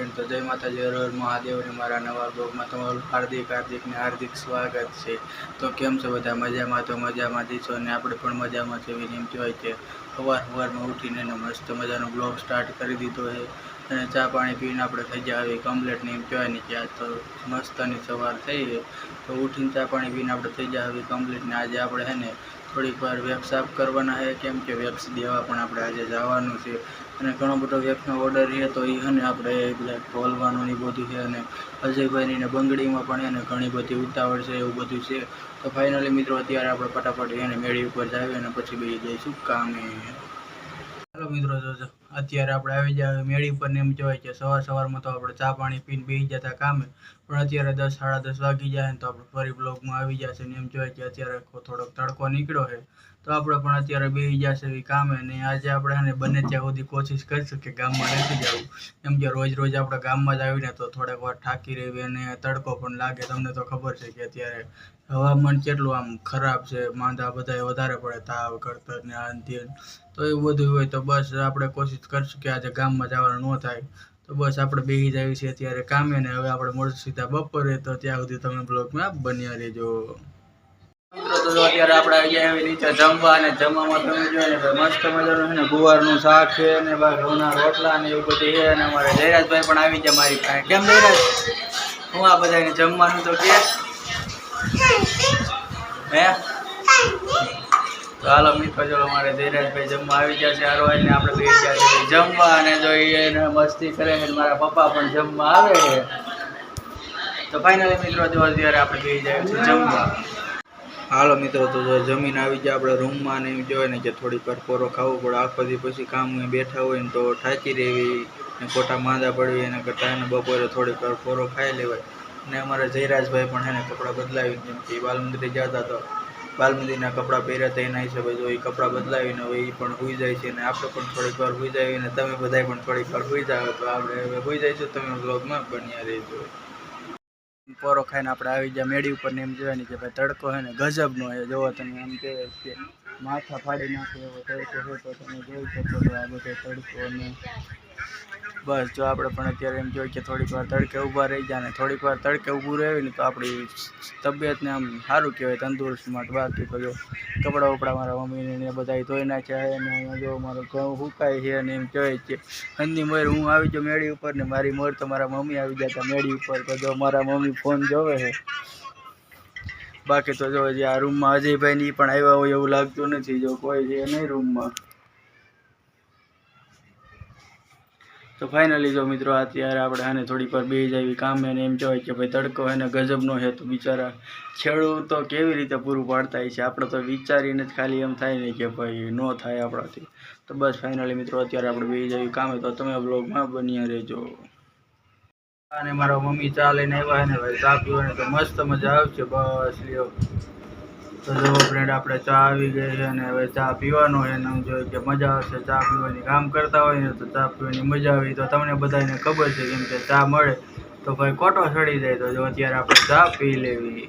Friend, તો જય માતાજી, હર હર મહાદેવ ને મારા નવા બ્લોગમાં તમારું હાર્દિક સ્વાગત છે। તો કેમ છો બધા? મજામાં? તો મજામાં દીશો ને આપણે પણ મજામાં છે। એમ કહેવાય કે સવારમાં ઉઠીને મસ્ત મજાનો બ્લોગ સ્ટાર્ટ કરી દીધો છે અને ચા પાણી પીને આપણે થઈ ગયા આવી કમ્પ્લીટ ને એમ કહેવાય ને કે આજ તો મસ્તની સવાર થઈ છે। તો ઉઠીને ચા પાણી પીને આપણે થઈ ગયા આવી કમ્પ્લીટ ને આજે આપણે છે ને થોડીક વાર વેક્સ સાફ કરવાના છે, કેમ કે વેક્સ દેવા પણ આપણે આજે જવાનું છે અને ઘણો બધો વેક્સનો ઓર્ડર છે તો એ છે આપણે બધા ખોલવાનું એ બધું છે અને અજયભાઈની બંગડીમાં પણ એને ઘણી બધી ઉતાવળ છે, એવું બધું છે। તો ફાઇનલી મિત્રો અત્યારે આપણે ફટાફટ એને મેળી ઉપર જાવી અને પછી બેસી જઈશું કામે। ચાલો મિત્રો, જોજો અત્યારે આપણે આવી જાય મેળી ઉપર ને એમ કહેવાય કે સવારમાં તો આપણે ચા પાણી પીને બેસી જતા કામે, પણ અત્યારે 10 સાડા 10 વાગી જાય ને તો આપણે ફરી બ્લોગમાં આવી જશે ને એમ કહેવાય કે અત્યારે થોડોક તડકો નીકળ્યો છે તો આપણે પણ અત્યારે બેસી જશે એ કામે ને આજે આપણે બને ત્યાં સુધી કોશિશ કરીશું કે ગામમાં નથી જવું, એમ કે રોજ આપણે ગામમાં જ આવીને તો થોડીક વાર થાકી રહેવી અને તડકો પણ લાગે। તમને તો ખબર છે કે અત્યારે હવામાન કેટલું આમ ખરાબ છે, માંદા બધા વધારે પડે, તાવ કળતર ને આ તે, તો એવું બધું હોય તો બસ આપણે કોશિશ કરશું કે આજે ગામમાં જવાનું ન થાય। તો બસ આપણે બેસી જઈએ છીએ અત્યારે કામે ને હવે આપણે મળશું સીધા બપોરે, તો ત્યાં સુધી તમે બ્લોગમાં બન્યા રહેજો। મિત્રો તો અત્યારે આપણે આવી ગયા નીચે જમવા અને જમવામાં તમે જોઈને મસ્ત મજાનું છે ને ગુવારનું શાક છે અને ઘઉંના રોટલા ને એવું બધું છે અને અમારે જયરાજભાઈ પણ આવી ગયા મારી પાસે। કેમ જયરાજ, હું આ બધાને જમવાનું તો કે હે તો હાલો મિત્રો, જો અમારે જયરાજભાઈ જમવા આવી ગયા છે હારો ને આપણે બેસી ગયા છે જમવા અને જોઈએ ને મસ્તી કરે ને મારા પપ્પા પણ જમવા આવે છે। તો ફાઇનલી મિત્રો જો અત્યારે આપણે બેસી જાય છે જમવા। હાલો મિત્રો, તો જો જમીન આવી જાય આપણે રૂમમાં ને એમ કહેવાય ને કે થોડીક વાર પોરો ખાવો પડે, આખો દી પછી કામ બેઠા હોય ને તો થાકી રહેવી ને ખોટા માંદા પડવી એના કરતાં એને બપોરે થોડીક વાર પોરો ખાઈ લેવાય। અને અમારા જયરાજભાઈ પણ એને કપડાં બદલાવી, જેમ કે બાલ મંદિરે જતા તો બાલ મંદિરના કપડાં પહેર્યા હતા એના હિસાબે જો એ કપડાં બદલાવીને હવે એ પણ સૂઈ જાય છે અને આપણે પણ થોડીક વાર સૂઈ જાય અને તમે બધા પણ થોડીક વાર સૂઈ જાઓ, તો આપણે હવે સૂઈ જઈશું, તમે બ્લોગમાં બન્યા રહેજો। પોરો ખાઈને આપણે આવી ગયા મેળી ઉપર ને એમ કહેવાય ને કે ભાઈ તડકો છે ને ગજબનો છે, જોવો તમે એમ કહેવાય કે માથા ફાડી નાખે એવો તડકો છે, તો તમે જોઈ શકો છો આ બધો તડકો ને બસ જો આપણે પણ અત્યારે એમ જોઈએ કે થોડીક વાર તડકે ઊભા રહી જાય ને થોડીક વાર તડકે ઊભું રહેવી ને તો આપણી તબિયતને આમ સારું કહેવાય, તંદુરસ્ત માટે। બાકી તો જો કપડાં વપડા મારા મમ્મીને એ બધા ધોઈ નાખ્યા છે અને જો મારું ઘઉં સુકાય છે અને એમ કહેવાય કે હંદની મોર હું આવી ગયો મેળી ઉપર ને મારી મોર તો મારા મમ્મી આવી ગયા હતા મેળી ઉપર, તો જો મારા મમ્મી ફોન જોવે છે। બાકી તો જો જે આ રૂમમાં અજયભાઈ ની પણ આવ્યા હોય એવું લાગતું નથી, જો કોઈ છે નહીં રૂમમાં। તો ફાઇનલી જો મિત્રો અત્યારે આપણે આને થોડીક વાર બેસી જાય કામે ને એમ કહેવાય કે ભાઈ તડકો એને ગજબનો છે, તો બિચારા ખેડૂત તો કેવી રીતે પૂરું પાડતા હોય છે, આપણે તો વિચારીને જ ખાલી એમ થાય ને કે ભાઈ ન થાય આપણાથી। તો બસ ફાઇનલી મિત્રો અત્યારે આપણે બેસી જાય કામે, તો તમે બ્લોગમાં બન્યા રહેજો। અને મારા મમ્મી ચા લઈને આવ્યા ને ભાઈ ચા પીવાની તો મસ્ત મજા આવશે। બસ લ્યો, તો જો ફ્રેન્ડ આપણે ચા આવી ગઈ છે અને હવે ચા પીવાનો છે ને જોઈએ કે મજા આવશે ચા પીવાની। કામ કરતા હોય ને તો ચા પીવાની મજા આવી, તો તમને બધાને ખબર છે કેમ કે ચા મળે તો ભાઈ કોટો ચડી જાય, તો જો અત્યારે આપણે ચા પી લેવી।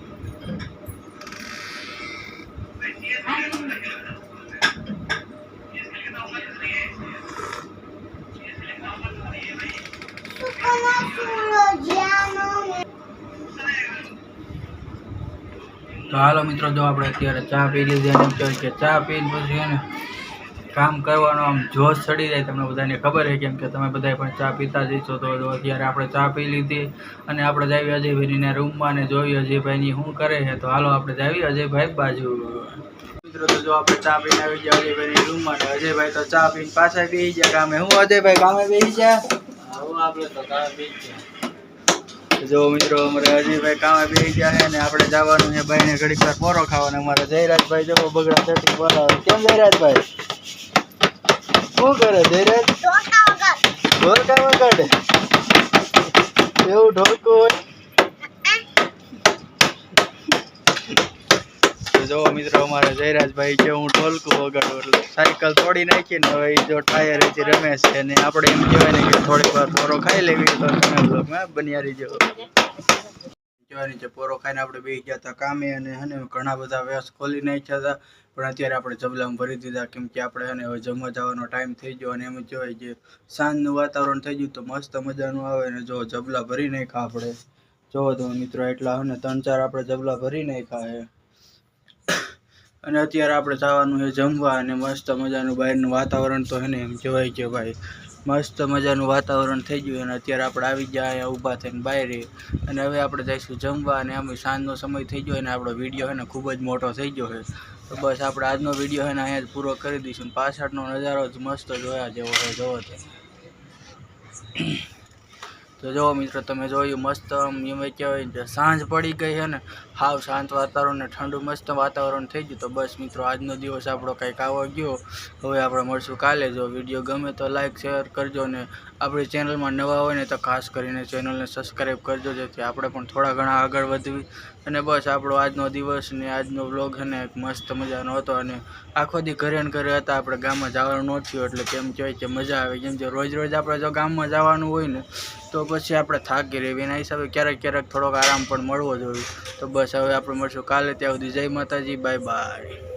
તો હાલો મિત્રો, જો આપણે અત્યારે ચા પી લીધી અને કહેવાય કે ચા પીને પછી એને કામ કરવાનો આમ જોશ ચડી જાય, તમને બધાને ખબર છે કેમ કે તમે બધા પણ ચા પીતા જઈશો। તો અત્યારે આપણે ચા પી લીધી અને આપણે જાવી અજયભાઈના રૂમમાં ને જોઈએ અજયભાઈની શું કરે છે, તો હાલો આપણે જાવી અજયભાઈ બાજુ। મિત્રો તો જો આપણે ચા પીને આવી ગયા અજયભાઈની રૂમમાં ને અજયભાઈ તો ચા પીને પાછા બેસી ગયા કામે। હું અજયભાઈ કામે બેસી ગયા? આપણે તો કામે બેસી ગયા। જો મિત્રો અમારે અજયભાઈ કામે બેસી ગયા છે ને આપણે જવાનું છે ભાઈને ઘડીક વાર પોરો ખાવાનો। અમારા જયરાજભાઈ જો બગડા સેટિંગ બનાવે। કેમ જયરાજભાઈ, શું કરે જયરાજ? ઢોલકા વગાડે? એવું ઢોલકું હોય? જો મિત્રો અમારે જયરાજભાઈ કે હું ઢોલકું વગાડું એટલે સાયકલ તોડી નાખી ને હવે જો ટાયર એથી રમે છે ને આપણે એમ કહેવાય ને કે થોડીક વાર પોરો ખાઈ લેવી, તો તમે બ્લોગમાં બન્યા રહીજો। કહેવાય ને કે પોરો ખાઈને આપણે બેસી ગયા હતા કામે અને હે ઘણા બધા વ્યસ્ત ખોલી નાખ્યા હતા. પણ અત્યારે આપણે જબલામાં ભરી દીધા કેમ કે આપણે હે હવે જમવા જવાનો ટાઈમ થઈ ગયો અને એમ કહેવાય કે સાંજનું વાતાવરણ થઈ ગયું તો મસ્ત મજાનું આવે ને જો જબલા ભરી નાખ્યા આપણે. જોવો તમે મિત્રો એટલા હે ને 3-4 આપણે જબલા ભરી નાખ્યા છે. અને અત્યારે આપણે જવાનું છે જમવા અને મસ્ત મજાનું બહારનું વાતાવરણ તો હે ને એમ કહેવાય કે ભાઈ મસ્ત મજાનું વાતાવરણ થઈ ગયું અને અત્યારે આપણે આવી ગયા અહીંયા ઊભા થઈને બહાર અને હવે આપણે જઈશું જમવા અને અમે સાંજનો સમય થઈ ગયો અને આપણો વિડીયો છે ને ખૂબ જ મોટો થઈ ગયો છે. તો બસ આપણે આજનો વિડીયો છે ને અહીંયા જ પૂરો કરી દઈશું. પાછળનો નજારો જ મસ્ત જોયા જેવો છે જોવો તો જો મિત્રો તમે જોયું મસ્ત એમ કહેવાય કે સાંજ પડી ગઈ છે ને હાવ શાંત વાતાવરણ ને ઠંડુ મસ્ત વાતાવરણ થઈ ગયું. તો બસ મિત્રો આજનો દિવસ આપણો કંઈક આવો ગયો. હવે આપણે મળશું કાલે. જો વિડીયો ગમે તો લાઈક શેર કરજો ને આપણી ચેનલમાં નવા હોય ને તો ખાસ કરીને ચેનલને સબસ્ક્રાઈબ કરજો જેથી આપણે પણ થોડા ઘણા આગળ વધવી. અને બસ આપણો આજનો દિવસ ને આજનો વ્લોગ છે ને મસ્ત મજાનો હતો અને આખો દી ઘરે ને ઘરે હતા. આપણે ગામમાં જવાનું ન થયું એટલે કેમ કહેવાય કે મજા આવે કેમ કે રોજ રોજ આપણે જો ગામમાં જવાનું હોય ને તો પછી આપણે થાકી રહેવી. એના હિસાબે ક્યારેક ક્યારેક થોડોક આરામ પણ મળવો જોઈએ. તો બસ હવે આપણે મળશું કાલે. ત્યાં સુધી જય માતાજી, બાય બાય.